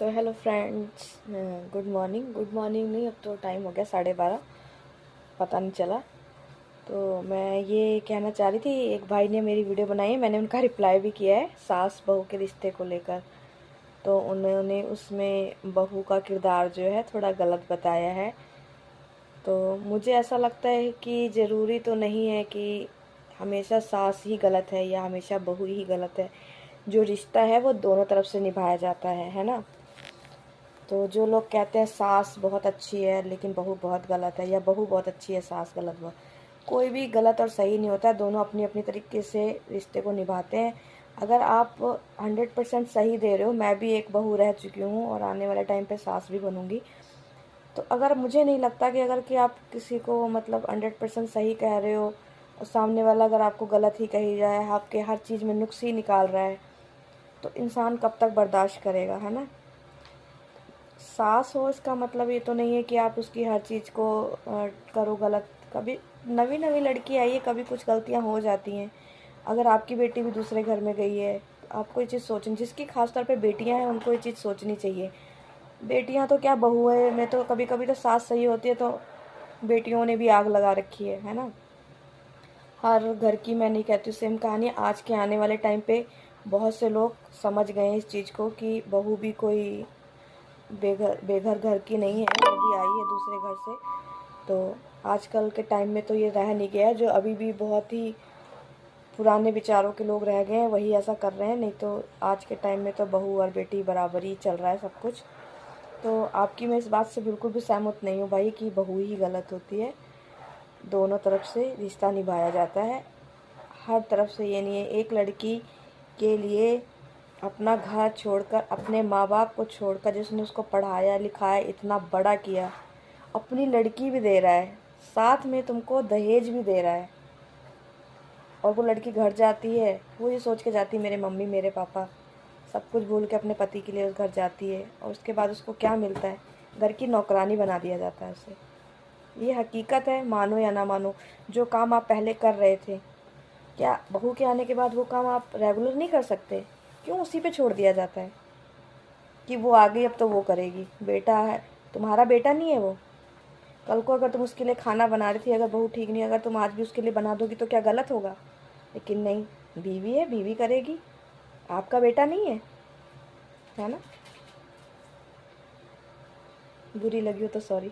तो hello friends, good morning नहीं, अब तो टाइम हो गया 12:30, पता नहीं चला। तो मैं ये कहना चाह रही थी, एक भाई ने मेरी वीडियो बनाई है, मैंने उनका रिप्लाई भी किया है सास बहू के रिश्ते को लेकर। तो उन्होंने उसमें बहू का किरदार जो है थोड़ा गलत बताया है। तो मुझे ऐसा लगता है कि ज़रूरी तो नहीं है कि हमेशा सास ही गलत है या हमेशा बहू ही गलत है। जो रिश्ता है वो दोनों तरफ से निभाया जाता है ना। तो जो लोग कहते हैं सास बहुत अच्छी है लेकिन बहू बहुत गलत है, या बहू बहुत अच्छी है सास गलत, वो कोई भी गलत और सही नहीं होता है। दोनों अपनी अपनी तरीके से रिश्ते को निभाते हैं। अगर आप 100% सही दे रहे हो, मैं भी एक बहू रह चुकी हूँ और आने वाले टाइम पे सास भी बनूंगी। तो अगर मुझे नहीं लगता कि अगर कि आप किसी को मतलब 100% सही कह रहे हो और सामने वाला अगर आपको गलत ही कही जाए, आपके हर चीज़ में नुक्स ही निकाल रहा है, तो इंसान कब तक बर्दाश्त करेगा, है ना। सास हो इसका मतलब ये तो नहीं है कि आप उसकी हर चीज़ को करो गलत। कभी नवी नवी लड़की आई है, कभी कुछ गलतियां हो जाती हैं। अगर आपकी बेटी भी दूसरे घर में गई है तो आपको ये चीज़ सोचनी, जिसकी खास तौर पे बेटियां हैं उनको ये चीज़ सोचनी चाहिए। बेटियां तो क्या, बहुएं में तो कभी कभी तो सास सही होती है तो बेटियों ने भी आग लगा रखी है ना। हर घर की मैं नहीं कहती सेम कहानी। आज के आने वाले टाइम पे बहुत से लोग समझ गए हैं इस चीज़ को कि बहू भी कोई बेघर बेघर घर की नहीं है, वो भी आई है दूसरे घर से। तो आजकल के टाइम में तो ये रह नहीं गया है। जो अभी भी बहुत ही पुराने विचारों के लोग रह गए हैं वही ऐसा कर रहे हैं, नहीं तो आज के टाइम में तो बहू और बेटी बराबर ही चल रहा है सब कुछ। तो आपकी मैं इस बात से बिल्कुल भी सहमत नहीं हूँ भाई कि बहू ही गलत होती है। दोनों तरफ से रिश्ता निभाया जाता है, हर तरफ से। ये नहीं है एक लड़की के लिए अपना घर छोड़कर, अपने माँ बाप को छोड़कर, जिसने उसको पढ़ाया लिखाया इतना बड़ा किया, अपनी लड़की भी दे रहा है, साथ में तुमको दहेज भी दे रहा है, और वो लड़की घर जाती है, वो ये सोच के जाती है मेरे मम्मी मेरे पापा, सब कुछ भूल के अपने पति के लिए उस घर जाती है, और उसके बाद उसको क्या मिलता है? घर की नौकरानी बना दिया जाता है उसे। ये हकीकत है, मानो या ना मानो। जो काम आप पहले कर रहे थे, क्या बहू के आने के बाद वो काम आप रेगुलर नहीं कर सकते? क्यों उसी पे छोड़ दिया जाता है कि वो आ गई अब तो वो करेगी? बेटा है, तुम्हारा बेटा नहीं है वो? कल को अगर तुम उसके लिए खाना बना रही थी, अगर बहू ठीक नहीं, अगर तुम आज भी उसके लिए बना दोगी तो क्या गलत होगा? लेकिन नहीं, बीवी है, बीवी करेगी, आपका बेटा नहीं है ना। बुरी लगी हो तो सॉरी।